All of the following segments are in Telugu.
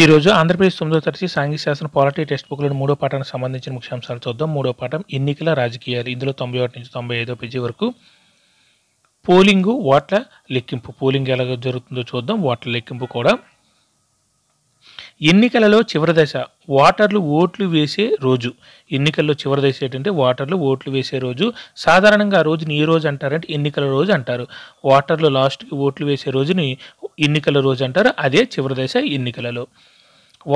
ఈరోజు ఆంధ్రప్రదేశ్ 9వ తరగతి సాంఘిక శాస్త్రం పాలిటీ టెక్స్ట్ బుక్లోని 3వ పాఠానికి సంబంధించిన ముఖ్యాంశాలు చూద్దాం. 3వ పాఠం ఎన్నికల రాజకీయాలు. ఇందులో 91 నుంచి 95వ పేజీ వరకు పోలింగు, ఓట్ల లెక్కింపు. పోలింగ్ ఎలా జరుగుతుందో చూద్దాం. ఓట్ల లెక్కింపు కూడా. ఎన్నికలలో చివరి దశ ఓటర్లు ఓట్లు వేసే రోజు. ఎన్నికల్లో చివరి దశ ఏంటంటే ఓటర్లు ఓట్లు వేసే రోజు. సాధారణంగా ఆ రోజుని ఏ రోజు అంటారంటే ఎన్నికల రోజు అంటారు. ఓటర్లు లాస్ట్కి ఓట్లు వేసే రోజుని ఎన్నికల రోజు అంటారు. అదే చివరి దశ ఎన్నికలలో.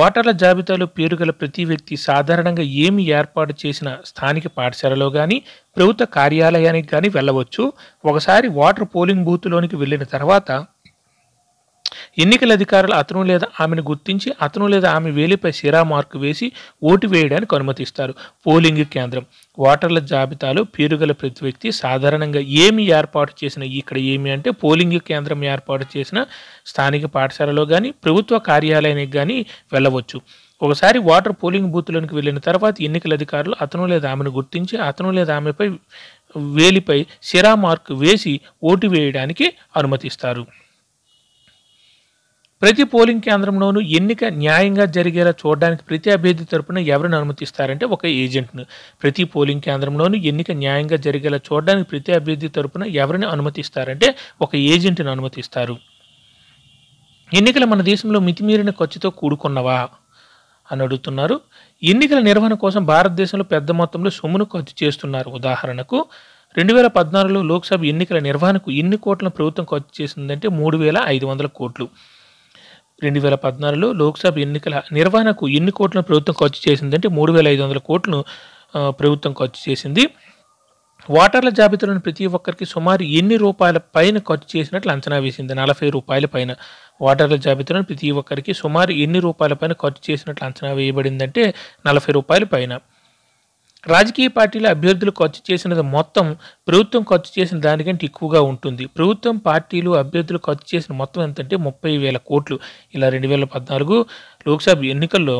ఓటర్ల జాబితాలో పేరు గల ప్రతి వ్యక్తి సాధారణంగా ఏమి ఏర్పాటు చేసిన స్థానిక పాఠశాలలో కానీ ప్రభుత్వ కార్యాలయానికి కానీ వెళ్ళవచ్చు. ఒకసారి ఓటర్ పోలింగ్ బూత్లోనికి వెళ్ళిన తర్వాత ఎన్నికల అధికారులు అతను లేదా ఆమెను గుర్తించి అతను లేదా ఆమె వేలిపై సిరా మార్కు వేసి ఓటు వేయడానికి అనుమతిస్తారు. పోలింగ్ కేంద్రం. ఓటర్ల జాబితాలో పేరు గల ప్రతి వ్యక్తి సాధారణంగా ఏమి ఏర్పాటు చేసిన, ఇక్కడ ఏమి అంటే పోలింగ్ కేంద్రం ఏర్పాటు చేసిన స్థానిక పాఠశాలలో కానీ ప్రభుత్వ కార్యాలయానికి కానీ వెళ్ళవచ్చు. ఒకసారి ఓటర్ పోలింగ్ బూత్లోనికి వెళ్ళిన తర్వాత ఎన్నికల అధికారులు అతను లేదా ఆమెను గుర్తించి అతను లేదా ఆమెపై వేలిపై సిరా మార్కు వేసి ఓటు వేయడానికి అనుమతిస్తారు. ప్రతి పోలింగ్ కేంద్రంలోనూ ఎన్నిక న్యాయంగా జరిగేలా చూడడానికి ప్రతి అభ్యర్థి తరపున ఎవరిని అనుమతిస్తారంటే ఒక ఏజెంట్ను. ప్రతి పోలింగ్ కేంద్రంలోనూ ఎన్నిక న్యాయంగా జరిగేలా చూడడానికి ప్రతి అభ్యర్థి తరపున ఎవరిని అనుమతిస్తారంటే ఒక ఏజెంట్ను అనుమతిస్తారు. ఎన్నికలు మన దేశంలో మితిమీరిన ఖర్చుతో కూడుకున్నవా అని అడుగుతున్నారు. ఎన్నికల నిర్వహణ కోసం భారతదేశంలో పెద్ద మొత్తంలో సొమ్మును ఖర్చు చేస్తున్నారు. ఉదాహరణకు 2014లో లోక్సభ ఎన్నికల నిర్వహణకు ఎన్ని కోట్లను ప్రభుత్వం ఖర్చు చేసిందంటే 3,500 కోట్లు. 2014లో లోక్సభ ఎన్నికల నిర్వహణకు ఎన్ని కోట్లను ప్రభుత్వం ఖర్చు చేసిందంటే 3,500 కోట్లను ప్రభుత్వం ఖర్చు చేసింది. ఓటర్ల జాబితాలోని ప్రతి ఒక్కరికి సుమారు ఎన్ని రూపాయల పైన ఖర్చు చేసినట్లు అంచనా వేసింది? 40 రూపాయల పైన. ఓటర్ల జాబితాలోని ప్రతి ఒక్కరికి సుమారు ఎన్ని రూపాయల పైన ఖర్చు చేసినట్లు అంచనా వేయబడిందంటే 40 రూపాయల పైన. రాజకీయ పార్టీల అభ్యర్థులు ఖర్చు చేసినది మొత్తం ప్రభుత్వం ఖర్చు చేసిన దానికంటే ఎక్కువగా ఉంటుంది. ప్రభుత్వం పార్టీలు అభ్యర్థులు ఖర్చు చేసిన మొత్తం ఎంతంటే 30,000 కోట్లు. ఇలా 2014 లోక్సభ ఎన్నికల్లో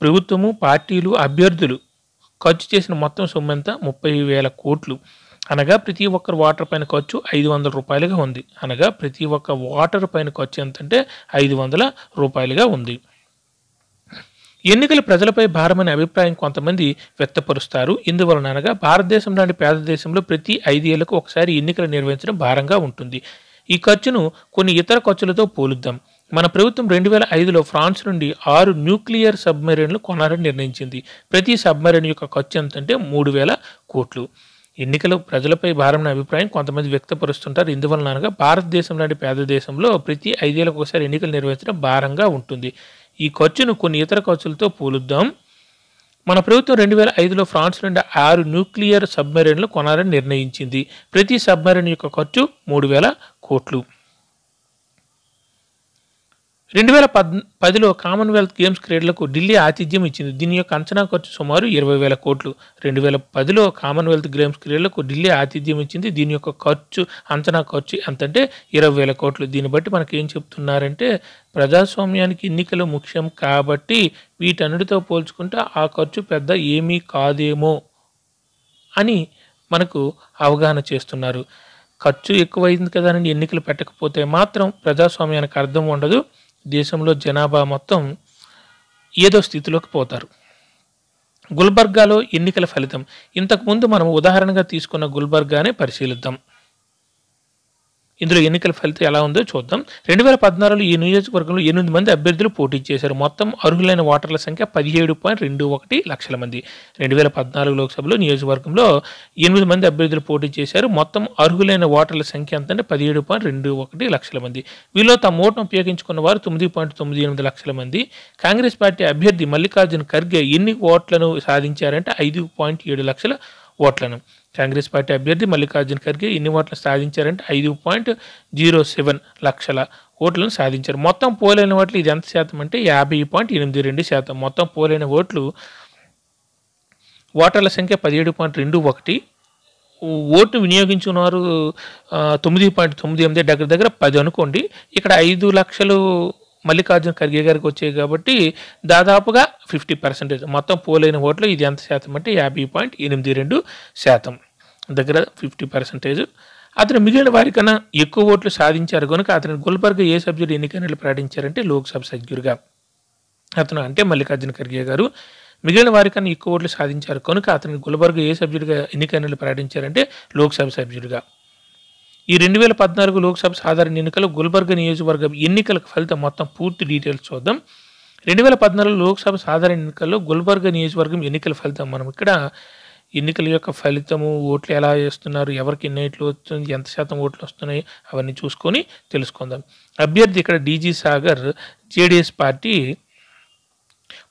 ప్రభుత్వము, పార్టీలు, అభ్యర్థులు ఖర్చు చేసిన మొత్తం సొమ్ము ఎంత? 30,000 కోట్లు. అనగా ప్రతి ఒక్కరు ఓటర్ పైన ఖర్చు 500 రూపాయలుగా ఉంది. అనగా ప్రతి ఒక్క ఓటర్ పైన ఖర్చు ఎంతంటే 500 రూపాయలుగా ఉంది. ఎన్నికలు ప్రజలపై భారమనే అభిప్రాయం కొంతమంది వ్యక్తపరుస్తారు. ఇందువలన అనగా భారతదేశం లాంటి పేద దేశంలో ప్రతి 5 ఏళ్లకు ఒకసారి ఎన్నికలు నిర్వహించడం భారంగా ఉంటుంది. ఈ ఖర్చును కొన్ని ఇతర ఖర్చులతో పోలుద్దాం. మన ప్రభుత్వం 2005లో ఫ్రాన్స్ నుండి 6 న్యూక్లియర్ సబ్మెరైన్లు కొనాలని నిర్ణయించింది. ప్రతి సబ్మెరైన్ యొక్క ఖర్చు ఎంతంటే 3,000 కోట్లు. ఎన్నికలు ప్రజలపై భారమనే అభిప్రాయం కొంతమంది వ్యక్తపరుస్తుంటారు. ఇందువలన అనగా భారతదేశం లాంటి పేద దేశంలో ప్రతి 5 ఏళ్లకు ఒకసారి ఎన్నికలు నిర్వహించడం భారంగా ఉంటుంది. ఈ ఖర్చును కొన్ని ఇతర ఖర్చులతో పోలుద్దాం. మన ప్రభుత్వం 2005లో ఫ్రాన్స్ నుండి 6 న్యూక్లియర్ సబ్మెరైన్లు కొనాలని నిర్ణయించింది. ప్రతి సబ్మెరైన్ యొక్క ఖర్చు 3,000 కోట్లు. 2010లో కామన్వెల్త్ గేమ్స్ క్రీడలకు ఢిల్లీ ఆతిథ్యం ఇచ్చింది. దీని యొక్క అంచనా ఖర్చు సుమారు 20,000 కోట్లు. 2010లో కామన్వెల్త్ గేమ్స్ క్రీడలకు ఢిల్లీ ఆతిథ్యం ఇచ్చింది. దీని యొక్క అంచనా ఖర్చు ఎంతంటే 20,000 కోట్లు. దీన్ని బట్టి మనకి ఏం చెప్తున్నారంటే ప్రజాస్వామ్యానికి ఎన్నికలు ముఖ్యం కాబట్టి వీటన్నిటితో పోల్చుకుంటే ఆ ఖర్చు పెద్ద ఏమీ కాదేమో అని మనకు అవగాహన చేస్తున్నారు. ఖర్చు ఎక్కువైంది కదా అని ఎన్నికలు పెట్టకపోతే మాత్రం ప్రజాస్వామ్యానికి అర్థం ఉండదు. దేశంలో జనాభా మొత్తం ఏదో స్థితిలోకి పోతారు. గుల్బర్గాలో ఎన్నికల ఫలితం. ఇంతకుముందు మనం ఉదాహరణగా తీసుకున్న గుల్బర్గానే పరిశీలిద్దాం. ఇందులో ఎన్నికల ఫలితం ఎలా ఉందో చూద్దాం. 2014లో ఈ నియోజకవర్గంలో 8 మంది అభ్యర్థులు పోటీ చేశారు. మొత్తం అర్హులైన ఓటర్ల సంఖ్య 17.21 లక్షల మంది. 2014 లోక్సభలో నియోజకవర్గంలో 8 మంది అభ్యర్థులు పోటీ చేశారు. మొత్తం అర్హులైన ఓటర్ల సంఖ్య ఎంత అంటే 17.21 లక్షల మంది. వీళ్ళు తమ ఓటును ఉపయోగించుకున్న వారు 9.98 లక్షల మంది. కాంగ్రెస్ పార్టీ అభ్యర్థి మల్లికార్జున ఖర్గే ఎన్ని ఓట్లను సాధించారంటే 5.7 లక్షల ఓట్లను. కాంగ్రెస్ పార్టీ అభ్యర్థి మల్లికార్జున ఖర్గే ఎన్ని ఓట్లు సాధించారంటే 5.07 లక్షల ఓట్లను సాధించారు. మొత్తం పోలైన ఓట్లు ఇది ఎంత శాతం అంటే 50.82%. మొత్తం పోలైన ఓటర్ల సంఖ్య 17.21. ఓటు వినియోగించుకున్నారు 9.98, దగ్గర దగ్గర 10 అనుకోండి. ఇక్కడ 5 లక్షలు మల్లికార్జున ఖర్గే గారికి వచ్చాయి కాబట్టి దాదాపుగా 50%. మొత్తం పోలైన ఓట్లు ఇది ఎంత శాతం అంటే 50.82%. దగ్గర 50%. అతను మిగిలిన వారికన్నా ఎక్కువ ఓట్లు సాధించారు కనుక అతని గుల్బర్గా ఏ సభ్యుడు ఎన్నికైనట్లు ప్రకటించారంటే లోక్సభ సభ్యుడిగా. అతను అంటే మల్లికార్జున ఖర్గే గారు మిగిలిన వారికన్నా ఎక్కువ ఓట్లు సాధించారు కనుక అతనికి గుల్బర్గ్ ఏ సభ్యుడిగా ఎన్నికైనట్లు ప్రకటించారంటే లోక్సభ సభ్యుడిగా. ఈ 2014 లోక్సభ సాధారణ ఎన్నికల్లో గుల్బర్గ్ నియోజకవర్గం ఎన్నికల ఫలితం మొత్తం పూర్తి డీటెయిల్స్ చూద్దాం. 2014 లోక్సభ సాధారణ ఎన్నికల్లో గుల్బర్గ్ నియోజకవర్గం ఎన్నికల ఫలితం మనం ఇక్కడ ఎన్నికల యొక్క ఫలితము, ఓట్లు ఎలా వేస్తున్నారు, ఎవరికి ఎన్ని ఓట్లు వస్తుంది, ఎంత శాతం ఓట్లు వస్తున్నాయి అవన్నీ చూసుకొని తెలుసుకుందాం. అభ్యర్థి ఇక్కడ డీజీ సాగర్ జేడీఎస్ పార్టీ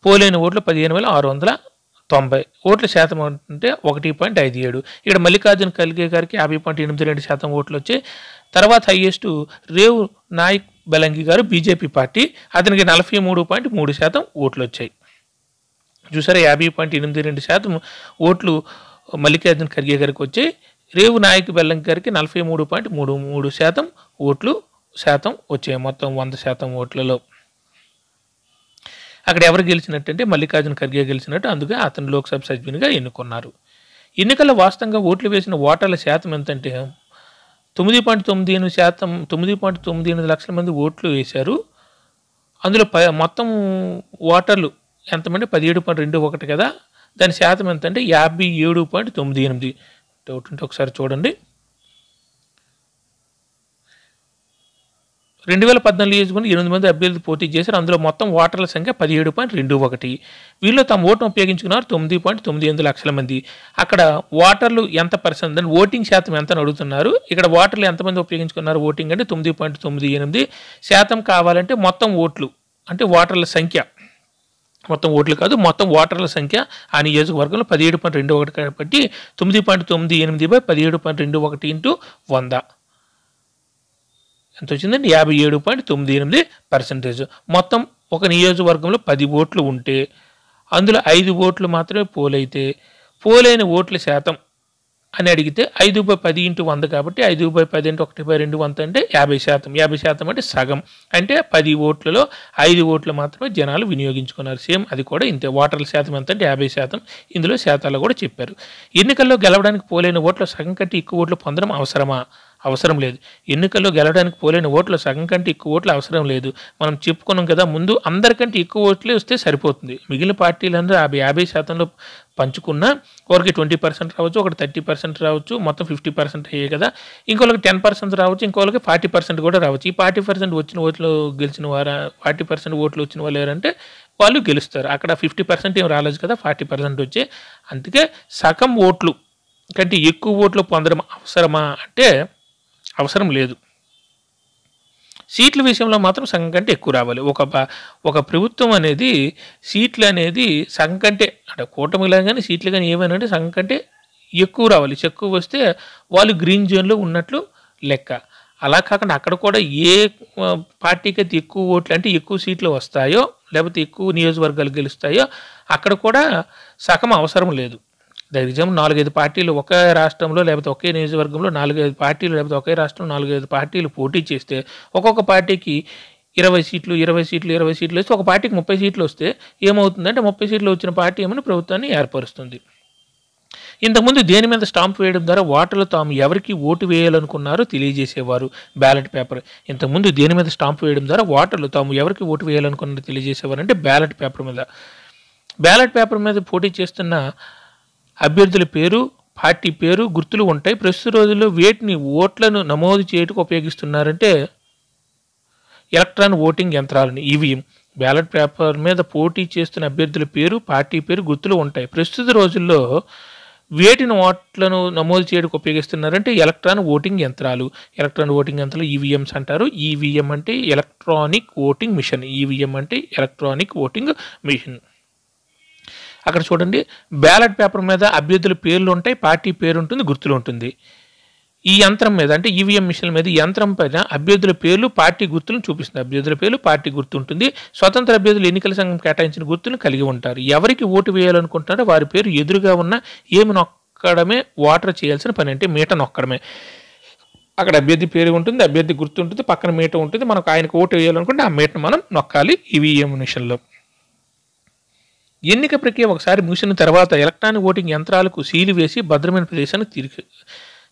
పోలైన ఓట్లు 15,690 ఓట్ల శాతం అంటే 1.57. ఇక్కడ మల్లికార్జున ఖర్గే గారికి 50.82% ఓట్లు వచ్చాయి. తర్వాత హైయెస్ట్ రేవ్ నాయక్ బెలంగి గారు బీజేపీ పార్టీ, అతనికి 43.3% ఓట్లు వచ్చాయి. చూసారా 50.82% ఓట్లు మల్లికార్జున ఖర్గే గారికి వచ్చాయి. రేవు నాయక్ బెల్లంగి గారికి 43.33% ఓట్లు వచ్చాయి మొత్తం 100% ఓట్లలో. అక్కడ ఎవరు గెలిచినట్టంటే మల్లికార్జున ఖర్గే గెలిచినట్టు, అందుకే అతను లోక్సభ సభ్యునిగా ఎన్నుకున్నారు. ఎన్నికల్లో వాస్తవంగా ఓట్లు వేసిన ఓటర్ల శాతం ఎంతంటే 9.98%, 9.98 లక్షల మంది ఓట్లు వేశారు. అందులో మొత్తం ఓటర్లు ఎంతమంది 17.21 కదా, దాని శాతం ఎంతంటే 57.98. డౌట్ ఉంటే ఒకసారి చూడండి. 2014 నియోజకవర్గంలో 8 మంది అభ్యర్థులు పోటీ చేశారు. అందులో మొత్తం ఓటర్ల సంఖ్య 17.21. వీళ్ళు తమ ఓటును ఉపయోగించుకున్నారు 9.98 లక్షల మంది. అక్కడ ఓటర్లు ఎంత పర్సెంట్, దాని ఓటింగ్ శాతం ఎంత అని అడుగుతున్నారు. ఇక్కడ ఓటర్లు ఎంతమంది ఉపయోగించుకున్నారు ఓటింగ్ అంటే 9.98% కావాలంటే మొత్తం ఓట్లు అంటే ఓటర్ల సంఖ్య, మొత్తం ఓట్లు కాదు మొత్తం ఓటర్ల సంఖ్య ఆ నియోజకవర్గంలో 17.21 కాబట్టి 9.98/17.21 × 100 ఎంత వచ్చిందండి 57.98%. మొత్తం ఒక నియోజకవర్గంలో 10 ఓట్లు ఉంటే అందులో 5 ఓట్లు మాత్రమే పోలైతే పోలైన ఓట్ల శాతం అని అడిగితే 5/10 × 100 కాబట్టి 5/10 × 1/2 వంతు అంటే 50%. 50% అంటే సగం, అంటే 10 ఓట్లలో 5 ఓట్లు మాత్రమే జనాలు వినియోగించుకున్నారు. సేమ్ అది కూడా ఇంతే. ఓటర్ల శాతం ఎంత అంటే 50%. ఇందులో శాతాలు కూడా చెప్పారు. ఎన్నికల్లో గెలవడానికి పోలైన ఓట్ల సగం కంటే ఎక్కువ ఓట్లు పొందడం అవసరమా? అవసరం లేదు. ఎన్నికల్లో గెలవడానికి పోలైన ఓట్లు సగం కంటే ఎక్కువ ఓట్లు అవసరం లేదు. మనం చెప్పుకున్నాం కదా ముందు, అందరికంటే ఎక్కువ ఓట్లే వస్తే సరిపోతుంది. మిగిలిన పార్టీలందరూ 50% పంచుకున్నా ఒకరికి 20% రావచ్చు, ఒకటి 30% రావచ్చు, మొత్తం 50% అయ్యాయి కదా. ఇంకోళ్ళకి 10% రావచ్చు, ఇంకోళ్ళకి 40% కూడా రావచ్చు. ఈ 40% వచ్చిన ఓట్లు గెలిచిన వారు 40% ఓట్లు వచ్చిన వాళ్ళు ఎవరంటే వాళ్ళు గెలుస్తారు. అక్కడ 50% ఏం రాలేదు కదా, 40% వచ్చాయి. అందుకే సగం ఓట్లు కంటే ఎక్కువ ఓట్లు పొందడం అవసరమా అంటే అవసరం లేదు. సీట్ల విషయంలో మాత్రం సగం కంటే ఎక్కువ రావాలి. ఒక ప్రభుత్వం అనేది సీట్లు అనేది సగం కంటే అంటే కూటమిలో కానీ సీట్లు కానీ ఏమైనా అంటే సగం కంటే ఎక్కువ రావాలి. ఎక్కువ వస్తే వాళ్ళు గ్రీన్ జోన్లో ఉన్నట్లు లెక్క. అలా కాకుండా అక్కడ కూడా ఏ పార్టీకి అయితే ఎక్కువ ఓట్లు అంటే ఎక్కువ సీట్లు వస్తాయో లేకపోతే ఎక్కువ నియోజకవర్గాలు గెలుస్తాయో అక్కడ కూడా సగం అవసరం లేదు. దానికి ఎగ్జాంపుల్ 4-5 పార్టీలు ఒకే రాష్ట్రంలో లేకపోతే ఒకే నియోజకవర్గంలో 4-5 పార్టీలు లేకపోతే ఒకే రాష్ట్రంలో 4-5 పార్టీలు పోటీ చేస్తే ఒక్కొక్క పార్టీకి 20 సీట్లు 20 సీట్లు 20 సీట్లు వస్తే ఒక పార్టీకి 30 సీట్లు వస్తే ఏమవుతుందంటే 30 సీట్లు వచ్చిన పార్టీ ఏమైనా ప్రభుత్వాన్ని ఏర్పరుస్తుంది. ఇంతకుముందు దేని మీద స్టాంప్ వేయడం ద్వారా ఓటర్లు తాము ఎవరికి ఓటు వేయాలనుకున్నారో తెలియజేసేవారు బ్యాలెట్ పేపర్. ఇంతకుముందు దేని మీద స్టాంప్ వేయడం ద్వారా ఓటర్లు తాము ఎవరికి ఓటు వేయాలనుకున్నారో తెలియజేసేవారు అంటే బ్యాలెట్ పేపర్ మీద. బ్యాలెట్ పేపర్ మీద పోటీ చేస్తున్న అభ్యర్థుల పేరు, పార్టీ పేరు, గుర్తులు ఉంటాయి. ప్రస్తుత రోజుల్లో వేటిని ఓట్లను నమోదు చేయడానికి ఉపయోగిస్తున్నారంటే ఎలక్ట్రానిక్ ఓటింగ్ యంత్రాలను, ఈవీఎం. బ్యాలెట్ పేపర్ మీద పోటీ చేస్తున్న అభ్యర్థుల పేరు, పార్టీ పేరు, గుర్తులు ఉంటాయి. ప్రస్తుత రోజుల్లో వేటిని ఓట్లను నమోదు చేయడానికి ఉపయోగిస్తున్నారంటే ఎలక్ట్రానిక్ ఓటింగ్ యంత్రాలు. ఎలక్ట్రానిక్ ఓటింగ్ యంత్రాలు ఈవీఎంస్ అంటారు. ఈవీఎం అంటే ఎలక్ట్రానిక్ ఓటింగ్ మిషన్, ఈవీఎం అంటే ఎలక్ట్రానిక్ ఓటింగ్ మిషన్. అక్కడ చూడండి బ్యాలెట్ పేపర్ మీద అభ్యర్థుల పేర్లు ఉంటాయి, పార్టీ పేరు ఉంటుంది, గుర్తులు ఉంటుంది. ఈ యంత్రం మీద అంటే ఈవీఎం మిషన్ మీద యంత్రం పైన అభ్యర్థుల పేర్లు, పార్టీ గుర్తులను చూపిస్తుంది. అభ్యర్థుల పేర్లు, పార్టీ గుర్తు ఉంటుంది. స్వతంత్ర అభ్యర్థులు ఎన్నికల సంఘం కేటాయించిన గుర్తులను కలిగి ఉంటారు. ఎవరికి ఓటు వేయాలనుకుంటారో వారి పేరు ఎదురుగా ఉన్న ఏమి నొక్కడమే ఓటర్ చేయాల్సిన పని, అంటే మీట నొక్కడమే. అక్కడ అభ్యర్థి పేరు ఉంటుంది, అభ్యర్థి గుర్తు ఉంటుంది, పక్కన మీట ఉంటుంది. మనకు ఆయనకు ఓటు వేయాలనుకుంటే ఆ మీటను మనం నొక్కాలి ఈవీఎం మిషన్లో. ఎన్నిక ప్రక్రియ ఒకసారి ముగిసిన తర్వాత ఎలక్ట్రానిక్ ఓటింగ్ యంత్రాలకు సీలు వేసి భద్రమైన ప్రదేశానికి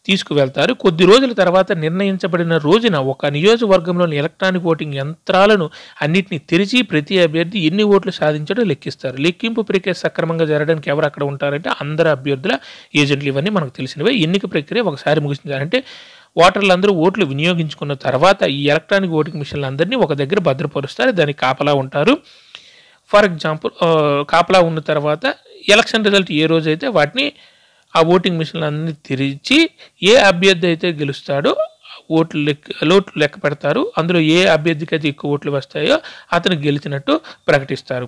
తీసుకువెళ్తారు. కొద్ది రోజుల తర్వాత నిర్ణయించబడిన రోజున ఒక నియోజకవర్గంలోని ఎలక్ట్రానిక్ ఓటింగ్ యంత్రాలను అన్నిటిని తెరిచి ప్రతి అభ్యర్థి ఎన్ని ఓట్లు సాధించాడో లెక్కిస్తారు. లెక్కింపు ప్రక్రియ సక్రమంగా జరగడానికి ఎవరు అక్కడ ఉంటారంటే అందరు అభ్యర్థుల ఏజెంట్లు. ఇవన్నీ మనకు తెలిసినవే. ఎన్నిక ప్రక్రియ ఒకసారి ముగిసింది అంటే ఓటర్లందరూ ఓట్లు వినియోగించుకున్న తర్వాత ఈ ఎలక్ట్రానిక్ ఓటింగ్ మిషన్లు అందరినీ ఒక దగ్గర భద్రపరుస్తారు. దానికి కాపలా ఉంటారు. ఫర్ ఎగ్జాంపుల్ కాపలా ఉన్న తర్వాత ఎలక్షన్ రిజల్ట్ ఏ రోజైతే వాటిని ఆ ఓటింగ్ మిషన్లు అన్ని తెరిచి ఏ అభ్యర్థి అయితే గెలుస్తాడో ఓట్లు లెక్క పెడతారు. అందులో ఏ అభ్యర్థికి అయితే ఎక్కువ ఓట్లు వస్తాయో అతను గెలిచినట్టు ప్రకటిస్తారు.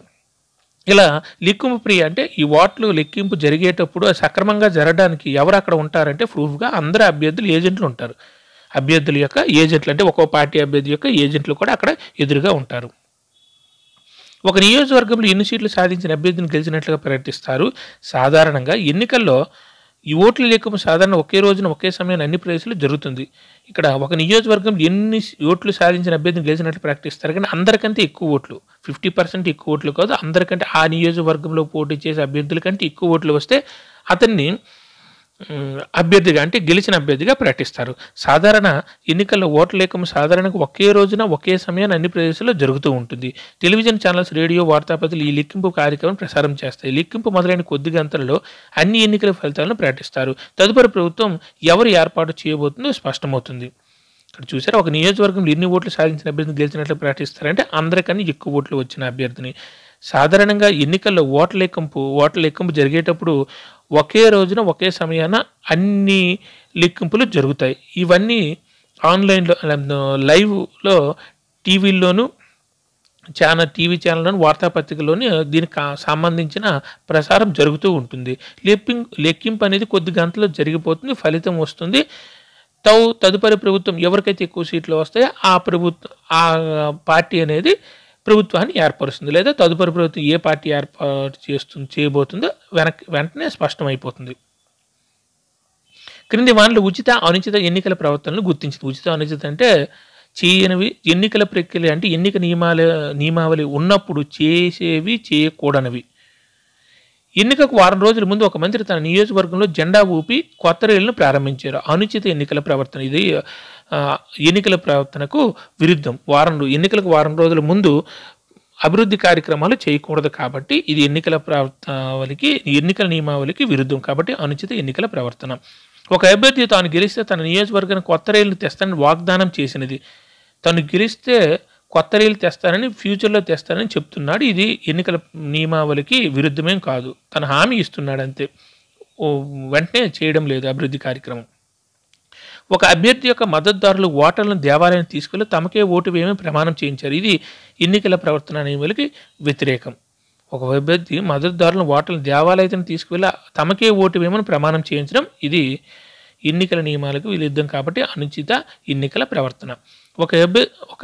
ఇలా లెక్కింపు ప్రక్రియ అంటే ఈ ఓట్లు లెక్కింపు జరిగేటప్పుడు సక్రమంగా జరగడానికి ఎవరు అక్కడ ఉంటారంటే ప్రూఫ్గా అందరు అభ్యర్థులు ఏజెంట్లు ఉంటారు. అభ్యర్థుల యొక్క ఏజెంట్లు అంటే ఒక్కో పార్టీ అభ్యర్థి యొక్క ఏజెంట్లు కూడా అక్కడ ఎదురుగా ఉంటారు. ఒక నియోజకవర్గంలో ఎన్ని సీట్లు సాధించిన అభ్యర్థిని గెలిచినట్లుగా ప్రకటిస్తారు. సాధారణంగా ఎన్నికల్లో ఈ ఓట్ల లెక్కింపు సాధారణ ఒకే రోజున ఒకే సమయాన్ని అన్ని ప్రదేశాల్లో జరుగుతుంది. ఇక్కడ ఒక నియోజకవర్గంలో ఎన్ని ఓట్లు సాధించిన అభ్యర్థిని గెలిచినట్లు ప్రకటిస్తారు. కానీ అందరికంటే ఎక్కువ ఓట్లు 50% ఎక్కువ ఓట్లు కాదు, అందరికంటే ఆ నియోజకవర్గంలో పోటీ చేసే అభ్యర్థుల కంటే ఎక్కువ ఓట్లు వస్తే అతన్ని అభ్యర్థిగా అంటే గెలిచిన అభ్యర్థిగా ప్రకటిస్తారు. సాధారణ ఎన్నికల్లో ఓట్ల లెక్కింపు సాధారణంగా ఒకే రోజున ఒకే సమయాన్ని అన్ని ప్రదేశాల్లో జరుగుతూ ఉంటుంది. టెలివిజన్ ఛానల్స్, రేడియో, వార్తాపత్రికలు ఈ లెక్కింపు కార్యక్రమం ప్రసారం చేస్తాయి. లెక్కింపు మొదలైన కొద్ది గంటల్లో అన్ని ఎన్నికల ఫలితాలను ప్రకటిస్తారు. తదుపరి ప్రభుత్వం ఎవరు ఏర్పాటు చేయబోతుందో స్పష్టమవుతుంది. ఇక్కడ చూసారా, ఒక నియోజకవర్గంలో ఎన్ని ఓట్లు సాధించిన అభ్యర్థిని గెలిచినట్లు ప్రకటిస్తారంటే అందరికన్నా ఎక్కువ ఓట్లు వచ్చిన అభ్యర్థిని. సాధారణంగా ఎన్నికల్లో ఓట్ల లెక్కింపు జరిగేటప్పుడు ఒకే రోజున ఒకే సమయాన అన్ని లెక్కింపులు జరుగుతాయి. ఇవన్నీ ఆన్లైన్లో లైవ్లో టీవీల్లోనూ టీవీ ఛానల్లోను వార్తాపత్రికల్లోని దీనికి సంబంధించిన ప్రసారం జరుగుతూ ఉంటుంది. లెక్కింపు అనేది కొద్ది గంటల్లో జరిగిపోతుంది. ఫలితం వస్తుంది. తదుపరి ప్రభుత్వం ఎవరికైతే ఎక్కువ సీట్లు వస్తాయో ఆ పార్టీ అనేది ప్రభుత్వాన్ని ఏర్పరుస్తుంది. లేదా తదుపరి ప్రభుత్వం ఏ పార్టీ చేయబోతుందో వెంటనే స్పష్టమైపోతుంది. క్రింది వాటిలో ఉచిత అనుచిత ఎన్నికల ప్రవర్తనలు గుర్తించింది. ఉచిత అనుచిత అంటే చేయనివి, ఎన్నికల ప్రక్రియ అంటే ఎన్నిక నియమావళి ఉన్నప్పుడు చేసేవి, చేయకూడనివి. ఎన్నికకు వారం రోజుల ముందు ఒక మంత్రి తన నియోజకవర్గంలో జెండా ఊపి కొత్త రైలును ప్రారంభించారు. అనుచిత ఎన్నికల ప్రవర్తన. ఇది ఎన్నికల ప్రవర్తనకు విరుద్ధం. ఎన్నికలకు వారం రోజుల ముందు అభివృద్ధి కార్యక్రమాలు చేయకూడదు కాబట్టి ఇది ఎన్నికల నియమావళికి విరుద్ధం కాబట్టి అనుచిత ఎన్నికల ప్రవర్తన. ఒక అభ్యర్థి తాను గెలిస్తే తన నియోజకవర్గానికి కొత్త రైలును తెస్తానని వాగ్దానం చేసినది. తను గెలిస్తే కొత్త రైలు తెస్తానని, ఫ్యూచర్లో తెస్తానని చెప్తున్నాడు. ఇది ఎన్నికల నియమావళికి విరుద్ధమేం కాదు. తను హామీ ఇస్తున్నాడు అంతే, వెంటనే చేయడం లేదు అభివృద్ధి కార్యక్రమం. ఒక అభ్యర్థి యొక్క మద్దతుదారులు ఓటర్లను దేవాలయం తీసుకెళ్లి తమకే ఓటు వేయమని ప్రమాణం చేయించారు. ఇది ఎన్నికల ప్రవర్తన నియమావళికి వ్యతిరేకం. ఒక అభ్యర్థి మద్దతుదారులను ఓటర్లను దేవాలయాన్ని తీసుకువెళ్ళి తమకే ఓటు వేయమని ప్రమాణం చేయించడం ఇది ఎన్నికల నియమాలకు విరుద్ధం కాబట్టి అనుచిత ఎన్నికల ప్రవర్తన. ఒక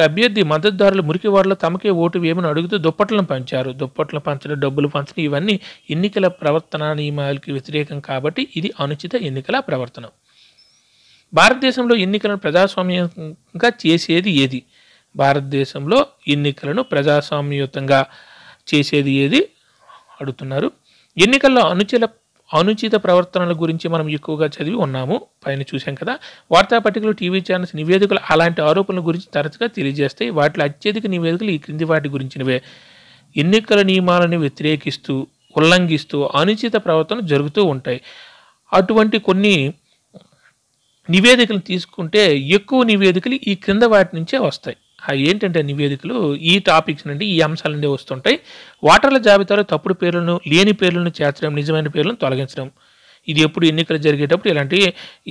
అభ్యర్థి మద్దతుదారులు మురికివాడలో తమకే ఓటు వేయమని అడుగుతూ దుప్పట్లను పంచారు. దుప్పట్లు పంచడం, డబ్బులు పంచడం ఇవన్నీ ఎన్నికల ప్రవర్తన నియమాలకు వ్యతిరేకం కాబట్టి ఇది అనుచిత ఎన్నికల ప్రవర్తన. భారతదేశంలో ఎన్నికలను ప్రజాస్వామ్యంగా చేసేది ఏది? భారతదేశంలో ఎన్నికలను ప్రజాస్వామ్యయుతంగా చేసేది ఏది అడుగుతున్నారు. ఎన్నికల్లో అనుచిత ప్రవర్తనల గురించి మనం ఎక్కువగా చదివి ఉన్నాము, పైన చూసాం కదా. వార్తాపత్రికలు, టీవీ ఛానల్స్ నివేదికలు అలాంటి ఆరోపణల గురించి తరచుగా తెలియజేస్తాయి. వాటిలో అత్యధిక నివేదికలు ఈ క్రింది వాటి గురించినవే. ఎన్నికల నియమాలను వ్యతిరేకిస్తూ, ఉల్లంఘిస్తూ అనుచిత ప్రవర్తన జరుగుతూ ఉంటాయి. అటువంటి కొన్ని నివేదికలు తీసుకుంటే ఎక్కువ నివేదికలు ఈ క్రింద వాటి నుంచే వస్తాయి. ఏంటంటే నివేదికలు ఈ టాపిక్స్ నుండి, ఈ అంశాల నుండి వస్తుంటాయి. ఓటర్ల జాబితాలో తప్పుడు పేర్లను, లేని పేర్లను చేర్చడం, నిజమైన పేర్లను తొలగించడం. ఇది ఎప్పుడు ఎన్నికలు జరిగేటప్పుడు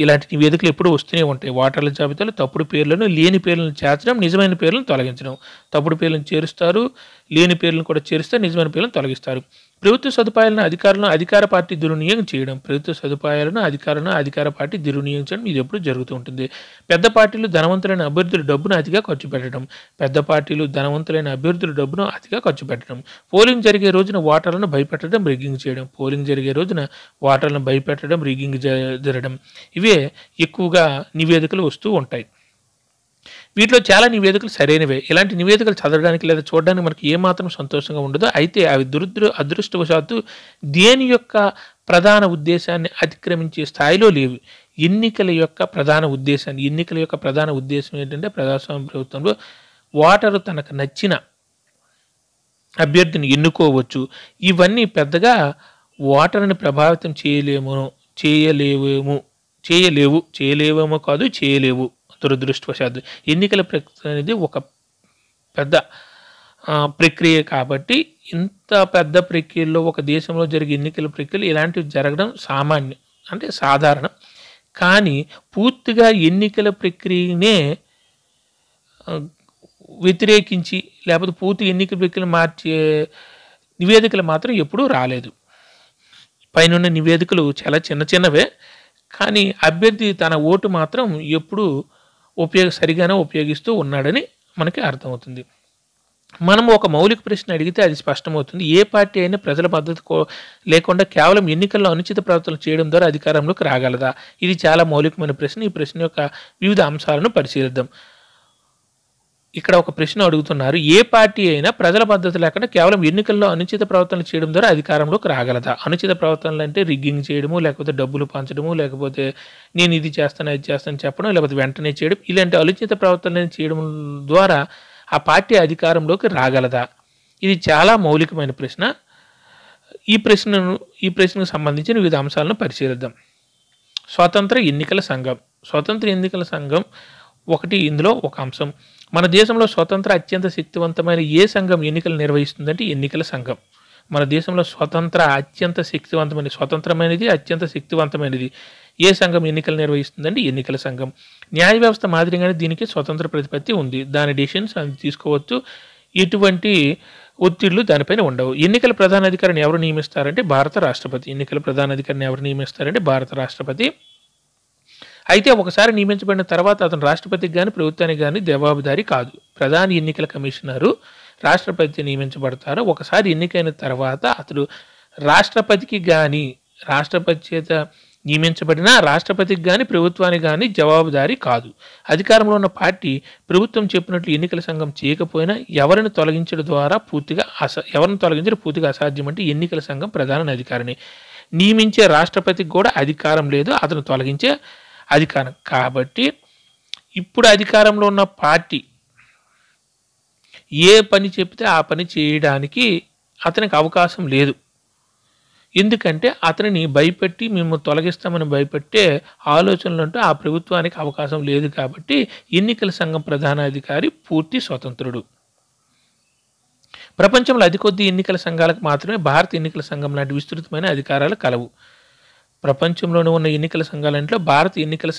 ఇలాంటి నివేదికలు ఎప్పుడు వస్తూనే ఉంటాయి. ఓటర్ల జాబితాలో తప్పుడు పేర్లను, లేని పేర్లను చేర్చడం, నిజమైన పేర్లను తొలగించడం. తప్పుడు పేర్లను చేరుస్తారు, లేని పేర్లను కూడా చేరుస్తారు, నిజమైన పేర్లను తొలగిస్తారు. ప్రభుత్వ సదుపాయాలను అధికార పార్టీ దుర్వినియోగం చేయడం. ప్రభుత్వ సదుపాయాలను అధికార పార్టీ దుర్వినియోగం చేయడం ఇది ఎప్పుడు జరుగుతూ ఉంటుంది. పెద్ద పార్టీలు ధనవంతులైన అభ్యర్థుల డబ్బును అతిగా ఖర్చు పెట్టడం. పోలింగ్ జరిగే రోజున ఓటర్లను భయపెట్టడం, రిగ్గింగ్ చేయడం. జరగడం. ఇవే ఎక్కువగా నివేదికలు వస్తూ ఉంటాయి. వీటిలో చాలా నివేదికలు సరైనవే. ఇలాంటి నివేదికలు చదవడానికి లేదా చూడడానికి మనకి ఏమాత్రం సంతోషంగా ఉండదు. అయితే అవి అదృష్టవశాత్తు దేని యొక్క ప్రధాన ఉద్దేశాన్ని అతిక్రమించే స్థాయిలో లేవు. ఎన్నికల యొక్క ప్రధాన ఉద్దేశం ఏంటంటే ప్రజాస్వామ్య ప్రభుత్వంలో ఓటరు తనకు నచ్చిన అభ్యర్థిని ఎన్నుకోవచ్చు. ఇవన్నీ పెద్దగా ఓటరుని ప్రభావితం చేయలేవు. దురదృష్టవశాత్తు ఎన్నికల ప్రక్రియ అనేది ఒక పెద్ద ప్రక్రియ కాబట్టి ఇంత పెద్ద ప్రక్రియలో ఒక దేశంలో జరిగే ఎన్నికల ప్రక్రియలు ఇలాంటివి జరగడం సాధారణం. కానీ పూర్తిగా ఎన్నికల ప్రక్రియనే వ్యతిరేకించి లేకపోతే పూర్తి ఎన్నికల ప్రక్రియలు మార్చే నివేదికలు మాత్రం ఎప్పుడూ రాలేదు. పైనున్న నివేదికలు చాలా చిన్నవే, కానీ అభ్యర్థి తన ఓటు మాత్రం ఎప్పుడూ సరిగానే ఉపయోగిస్తూ ఉన్నాడని మనకి అర్థమవుతుంది. మనం ఒక మౌలిక ప్రశ్న అడిగితే అది స్పష్టమవుతుంది. ఏ పార్టీ అయినా ప్రజల మద్దతు లేకుండా కేవలం ఎన్నికల్లో అనుచిత ప్రవర్తన చేయడం ద్వారా అధికారంలోకి రాగలదా? ఇది చాలా మౌలికమైన ప్రశ్న. ఈ ప్రశ్న యొక్క వివిధ అంశాలను పరిశీలిద్దాం. ఇక్కడ ఒక ప్రశ్న అడుగుతున్నారు, ఏ పార్టీ అయినా ప్రజల మద్దతు లేకుండా కేవలం ఎన్నికల్లో అనుచిత ప్రవర్తనలు చేయడం ద్వారా అధికారంలోకి రాగలదా? అనుచిత ప్రవర్తనలు అంటే రిగ్గింగ్ చేయడము, లేకపోతే డబ్బులు పంచడము, లేకపోతే నేను ఇది చేస్తాను చెప్పడం, లేకపోతే వెంటనే చేయడం, ఇలాంటి అనుచిత ప్రవర్తనలు చేయడం ద్వారా ఆ పార్టీ అధికారంలోకి రాగలదా? ఇది చాలా మౌలికమైన ప్రశ్న. ఈ ప్రశ్నకు సంబంధించిన వివిధ అంశాలను పరిశీలిద్దాం. స్వతంత్ర ఎన్నికల సంఘం ఒకటి ఇందులో ఒక అంశం. మన దేశంలో అత్యంత శక్తివంతమైన ఏ సంఘం ఎన్నికలు నిర్వహిస్తుందంటే ఎన్నికల సంఘం. మన దేశంలో స్వతంత్రమైనది అత్యంత శక్తివంతమైనది ఏ సంఘం ఎన్నికలు నిర్వహిస్తుందంటే ఎన్నికల సంఘం. న్యాయ వ్యవస్థ మాదిరిగానే దీనికి స్వతంత్ర ప్రతిపత్తి ఉంది. దాని డిసిషన్స్ అది తీసుకోవచ్చు. ఎటువంటి ఒత్తిళ్లు దానిపైన ఉండవు. ఎన్నికల ప్రధాన అధికారిని ఎవరు నియమిస్తారంటే భారత రాష్ట్రపతి. అయితే ఒకసారి నియమించబడిన తర్వాత అతను రాష్ట్రపతికి కానీ ప్రభుత్వానికి కానీ జవాబుదారీ కాదు. ప్రధాన ఎన్నికల కమిషనరు రాష్ట్రపతి నియమించబడతారు. ఒకసారి ఎన్నికైన తర్వాత అతడు రాష్ట్రపతి చేత నియమించబడిన రాష్ట్రపతికి కానీ ప్రభుత్వానికి కానీ జవాబుదారీ కాదు. అధికారంలో ఉన్న పార్టీ ప్రభుత్వం చెప్పినట్లు ఎన్నికల సంఘం చేయకపోయినా ఎవరిని తొలగించడం పూర్తిగా అసాధ్యం. అంటే ఎన్నికల సంఘం ప్రధాన అధికారిని నియమించే రాష్ట్రపతికి కూడా అధికారం లేదు, అతను తొలగించే అధికారం. కాబట్టి ఇప్పుడు అధికారంలో ఉన్న పార్టీ ఏ పని చెప్తే ఆ పని చేయడానికి అతనికి అవకాశం లేదు. ఎందుకంటే అతనిని భయపెట్టి మేము తొలగిస్తామని భయపెట్టే ఆలోచనలు అంటూ ఆ ప్రభుత్వానికి అవకాశం లేదు. కాబట్టి ఎన్నికల సంఘం ప్రధాన అధికారి పూర్తి స్వతంత్రుడు. ప్రపంచంలో అతి కొద్ది ఎన్నికల సంఘాలకు మాత్రమే భారత ఎన్నికల సంఘం లాంటి విస్తృతమైన అధికారాలు కలవు. ప్రపంచంలోనే ఉన్న ఎన్నికల సంఘాలంటే భారత ఎన్నికల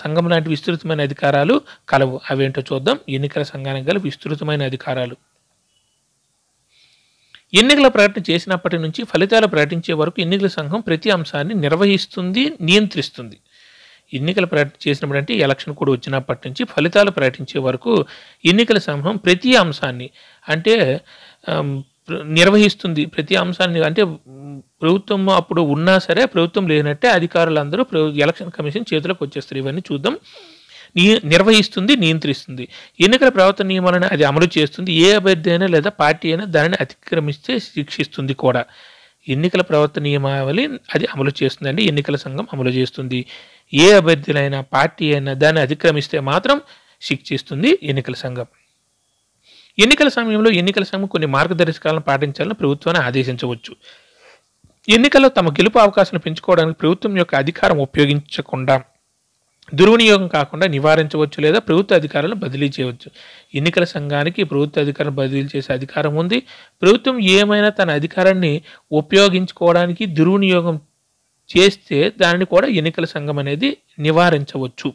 సంఘం లాంటి విస్తృతమైన అధికారాలు కలవు. అవేంటో చూద్దాం. ఎన్నికల సంఘానికి గల విస్తృతమైన అధికారాలు. ఎన్నికల ప్రకటన చేసినప్పటి నుంచి ఫలితాలు ప్రకటించే వరకు ఎన్నికల సంఘం ప్రతి అంశాన్ని నిర్వహిస్తుంది, నియంత్రిస్తుంది. ఎన్నికల ప్రకటన చేసినప్పుడు అంటే ఎలక్షన్ కూడా వచ్చినప్పటి నుంచి ఫలితాలు ప్రకటించే వరకు ఎన్నికల సంఘం ప్రతి అంశాన్ని నిర్వహిస్తుంది. ప్రతి అంశాన్ని అంటే ప్రభుత్వం అప్పుడు ఉన్నా సరే ప్రభుత్వం లేనట్టే అధికారులందరూ ఎలక్షన్ కమిషన్ చేతులకు వచ్చేస్తారు. ఇవన్నీ చూద్దాం. నిర్వహిస్తుంది, నియంత్రిస్తుంది. ఎన్నికల ప్రవర్తన నియమాలను అది అమలు చేస్తుంది. ఏ అభ్యర్థి అయినా లేదా పార్టీ అయినా దానిని అతిక్రమిస్తే శిక్షిస్తుంది కూడా. ఎన్నికల ప్రవర్తన నియమావళి అది అమలు చేస్తుందండి. ఎన్నికల సంఘం అమలు చేస్తుంది. ఏ అభ్యర్థులైనా పార్టీ అయినా దాన్ని అతిక్రమిస్తే మాత్రం శిక్షిస్తుంది ఎన్నికల సంఘం. ఎన్నికల సమయంలో ఎన్నికల సంఘం కొన్ని మార్గదర్శకాలను పాటించాలని ప్రభుత్వాన్ని ఆదేశించవచ్చు. ఎన్నికల్లో తమ గెలుపు అవకాశాలను పెంచుకోవడానికి ప్రభుత్వం యొక్క అధికారం ఉపయోగించకుండా దుర్వినియోగం కాకుండా నివారించవచ్చు లేదా ప్రభుత్వ అధికారులను బదిలీ చేయవచ్చు. ఎన్నికల సంఘానికి ప్రభుత్వ అధికారులను బదిలీ చేసే అధికారం ఉంది. ప్రభుత్వం ఏమైనా తన అధికారాన్ని ఉపయోగించుకోవడానికి దుర్వినియోగం చేస్తే దానిని కూడా ఎన్నికల సంఘం అనేది నివారించవచ్చు.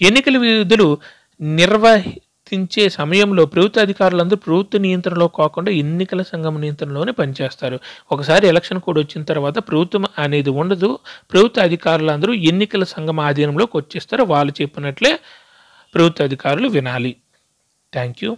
ఎన్నికల విధులు నిర్వహించే సమయంలో ప్రభుత్వ అధికారులందరూ ప్రభుత్వ నియంత్రణలో కాకుండా ఎన్నికల సంఘం నియంత్రణలోనే పనిచేస్తారు. ఒకసారి ఎలక్షన్ కోడ్ వచ్చిన తర్వాత ప్రభుత్వం అనేది ఉండదు. ప్రభుత్వ అధికారులందరూ ఎన్నికల సంఘం ఆధీనంలోకి వచ్చేస్తారు. వాళ్ళు చెప్పినట్లే ప్రభుత్వ అధికారులు వినాలి. Thank you.